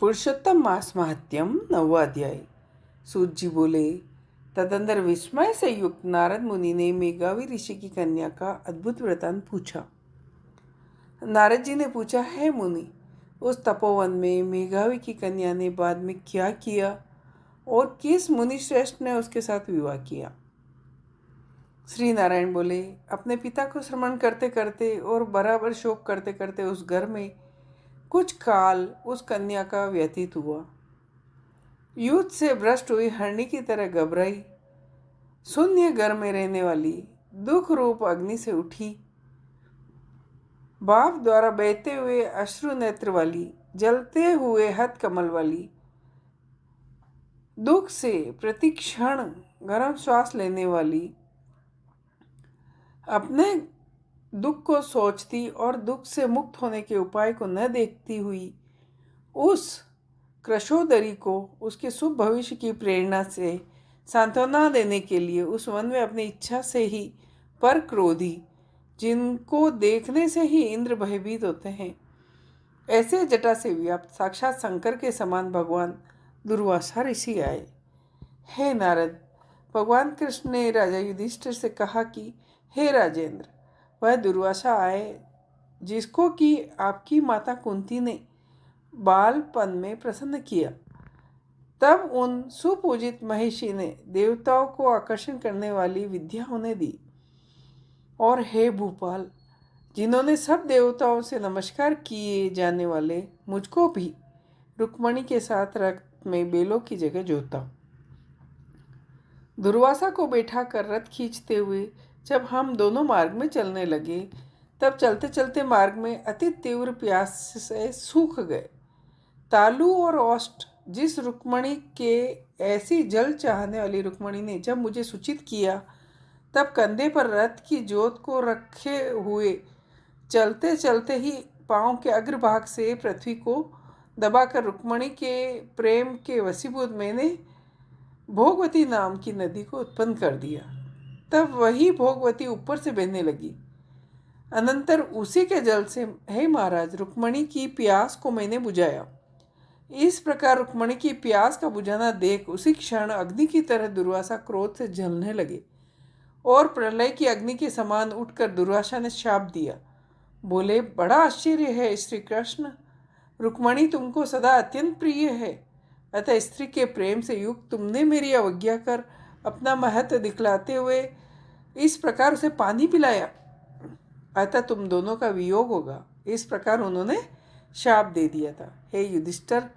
पुरुषोत्तम मास महात्म्यम 9वां अध्याय। सूत जी बोले, तदंतर विस्मय से युक्त नारद मुनि ने मेघावी ऋषि की कन्या का अद्भुत वृतांत पूछा। नारद जी ने पूछा, है मुनि, उस तपोवन में मेघावी की कन्या ने बाद में क्या किया और किस मुनि श्रेष्ठ ने उसके साथ विवाह किया? श्री नारायण बोले, अपने पिता को स्मरण करते करते और बराबर शोक करते करते उस घर में कुछ काल उस कन्या का व्यतीत हुआ। युद्ध से भ्रष्ट हुई हरणी की तरह घबराई, शून्य घर में रहने वाली, दुख रूप अग्नि से उठी, बाप द्वारा बहते हुए अश्रु नेत्र वाली, जलते हुए हथ कमल वाली, दुख से प्रतिक्षण गर्म श्वास लेने वाली, अपने दुख को सोचती और दुख से मुक्त होने के उपाय को न देखती हुई उस कृशोदरी को उसके शुभ भविष्य की प्रेरणा से सांत्वना देने के लिए उस वन में अपनी इच्छा से ही पर क्रोधी, जिनको देखने से ही इंद्र भयभीत होते हैं, ऐसे जटा से व्याप्त साक्षात शंकर के समान भगवान दुर्वासा ऋषि आए। हे नारद, भगवान कृष्ण ने राजा युधिष्ठिर से कहा कि हे राजेंद्र, वह दुर्वासा आए जिसको कि आपकी माता कुंती ने बालपन में प्रसन्न किया। तब उन सुपूजित महिषी ने देवताओं को आकर्षण करने वाली विद्या उन्हें दी। और हे भूपाल, जिन्होंने सब देवताओं से नमस्कार किए जाने वाले मुझको भी रुक्मणी के साथ रथ में बेलों की जगह जोता। दुर्वासा को बैठा कर रथ खींचते हुए जब हम दोनों मार्ग में चलने लगे, तब चलते चलते मार्ग में अति तीव्र प्यास से सूख गए। तालु और ओष्ठ जिस रुक्मणी के ऐसी जल चाहने वाली रुक्मणी ने जब मुझे सूचित किया, तब कंधे पर रथ की जोत को रखे हुए चलते चलते ही पाँव के अग्रभाग से पृथ्वी को दबाकर रुक्मणी के प्रेम के वशीभूत मैंने भोगवती नाम की नदी को उत्पन्न कर दिया। तब वही भोगवती ऊपर से बहने लगी। अनंतर उसी के जल से, हे महाराज, रुक्मणी की प्यास को मैंने बुझाया। इस प्रकार रुक्मणी की प्यास का बुझाना देख उसी क्षण अग्नि की तरह दुर्वासा क्रोध से जलने लगे और प्रलय की अग्नि के समान उठकर दुर्वासा ने शाप दिया। बोले, बड़ा आश्चर्य है श्री कृष्ण, रुक्मणी तुमको सदा अत्यंत प्रिय है, अतः स्त्री के प्रेम से युक्त तुमने मेरी अवज्ञा कर अपना महत्व दिखलाते हुए इस प्रकार उसे पानी पिलाया, अतः तुम दोनों का वियोग होगा। इस प्रकार उन्होंने शाप दे दिया था। हे युधिष्ठिर,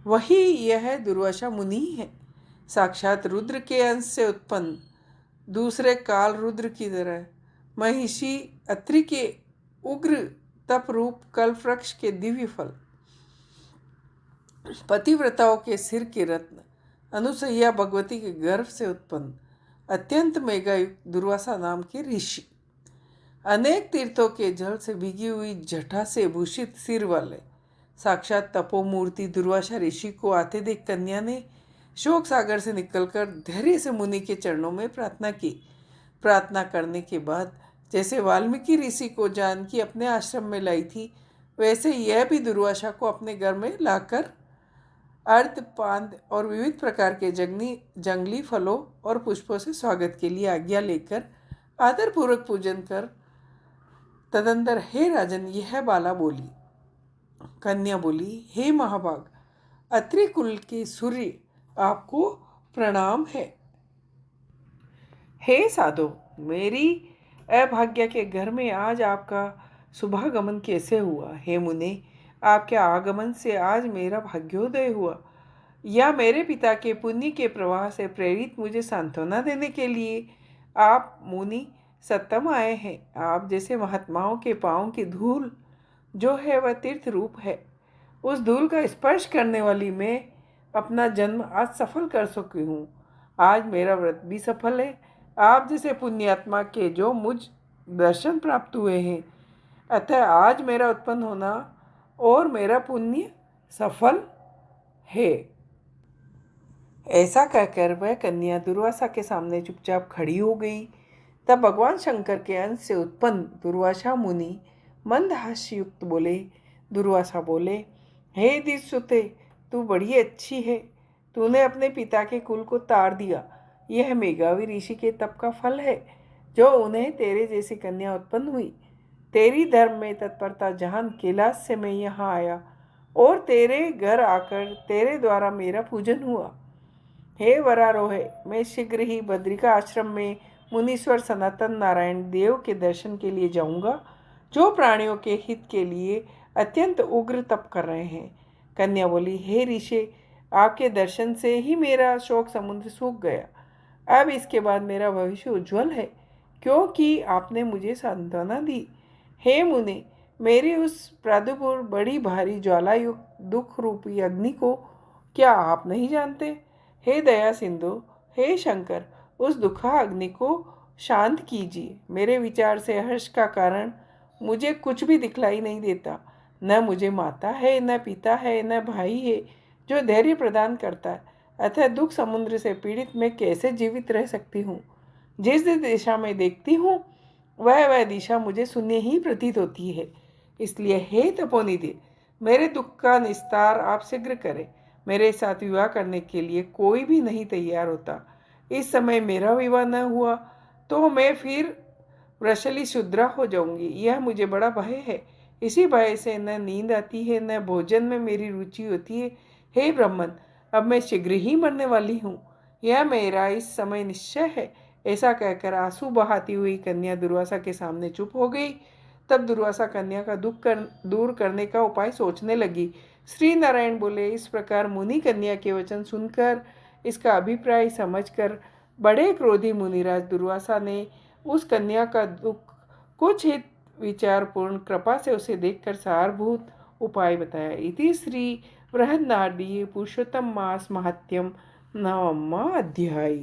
वही यह दुर्वासा मुनि है, साक्षात रुद्र के अंश से उत्पन्न, दूसरे काल रुद्र की तरह, महिषी अत्रि के उग्र तप रूप कल्प वृक्ष के दिव्य फल, पतिव्रताओं के सिर के रत्न, अनुसैया भगवती के गर्भ से उत्पन्न अत्यंत मेघायुक्त दुर्वासा नाम के ऋषि, अनेक तीर्थों के जल से भीगी हुई जटा से भूषित सिर वाले साक्षात तपोमूर्ति दुर्वासा ऋषि को आते देख कन्या ने शोक सागर से निकलकर धैर्य से मुनि के चरणों में प्रार्थना की। प्रार्थना करने के बाद जैसे वाल्मीकि ऋषि को जानकी अपने आश्रम में लाई थी, वैसे यह भी दुर्वासा को अपने घर में लाकर अर्ध पांद और विविध प्रकार के जंगली फलों और पुष्पों से स्वागत के लिए आज्ञा लेकर आदरपूर्वक पूजन कर तदंतर, हे राजन, यह बाला बोली। कन्या बोली, हे महाभाग, अत्रि कुल के सूर्य, आपको प्रणाम है। हे साधो, मेरी अभाग्य के घर में आज आपका शुभागमन कैसे हुआ? हे मुने, आपके आगमन से आज मेरा भाग्योदय हुआ, या मेरे पिता के पुण्य के प्रवाह से प्रेरित मुझे सांत्वना देने के लिए आप मुनि सत्तम आए हैं। आप जैसे महात्माओं के पाँव की धूल जो है वह तीर्थ रूप है, उस धूल का स्पर्श करने वाली मैं अपना जन्म आज सफल कर सकी हूँ। आज मेरा व्रत भी सफल है। आप जैसे पुण्यात्मा के जो मुझ दर्शन प्राप्त हुए हैं, अतः आज मेरा उत्पन्न होना और मेरा पुण्य सफल है। ऐसा कहकर वह कन्या दुर्वासा के सामने चुपचाप खड़ी हो गई। तब भगवान शंकर के अंश से उत्पन्न दुर्वासा मुनि मंद हास्य युक्त बोले। दुर्वासा बोले, हे दिसुते, तू बड़ी अच्छी है। तूने अपने पिता के कुल को तार दिया। यह मेघावी ऋषि के तप का फल है, जो उन्हें तेरे जैसी कन्या उत्पन्न हुई। तेरी धर्म में तत्परता जान कैलाश से मैं यहाँ आया और तेरे घर आकर तेरे द्वारा मेरा पूजन हुआ। हे वरारोहे, मैं शीघ्र ही बद्रिका आश्रम में मुनीश्वर सनातन नारायण देव के दर्शन के लिए जाऊंगा, जो प्राणियों के हित के लिए अत्यंत उग्र तप कर रहे हैं। कन्या बोली, हे ऋषि, आपके दर्शन से ही मेरा शोक समुद्र सूख गया। अब इसके बाद मेरा भविष्य उज्जवल है, क्योंकि आपने मुझे सांत्वना दी। हे मुनि, मेरी उस प्रादुपुर बड़ी भारी ज्वालायुक्त दुख रूपी अग्नि को क्या आप नहीं जानते? हे दया सिंधु, हे शंकर, उस दुखा अग्नि को शांत कीजिए। मेरे विचार से हर्ष का कारण मुझे कुछ भी दिखलाई नहीं देता। न मुझे माता है, न पिता है, न भाई है जो धैर्य प्रदान करता है। अतः दुख समुद्र से पीड़ित मैं कैसे जीवित रह सकती हूँ? जिस दिशा में देखती हूँ वह दिशा मुझे शून्य ही प्रतीत होती है। इसलिए हे तपोनिधि, मेरे दुख का निस्तार आप शीघ्र करें। मेरे साथ विवाह करने के लिए कोई भी नहीं तैयार होता। इस समय मेरा विवाह न हुआ तो मैं फिर वृषली शुद्रा हो जाऊंगी। यह मुझे बड़ा भय है। इसी भय से न नींद आती है, न भोजन में मेरी रुचि होती है। हे ब्राह्मण, अब मैं शीघ्र ही मरने वाली हूँ, यह मेरा इस समय निश्चय है। ऐसा कहकर आंसू बहाती हुई कन्या दुर्वासा के सामने चुप हो गई। तब दुर्वासा कन्या का दूर करने का उपाय सोचने लगी। श्री नारायण बोले, इस प्रकार मुनि कन्या के वचन सुनकर, इसका अभिप्राय समझकर बड़े क्रोधी मुनिराज दुर्वासा ने उस कन्या का दुख कुछ हित विचारपूर्ण कृपा से उसे देखकर सारभूत उपाय बताया। इति श्री बृहन्नारदीय पुरुषोत्तम मास महात्म्यम 9वां अध्याय।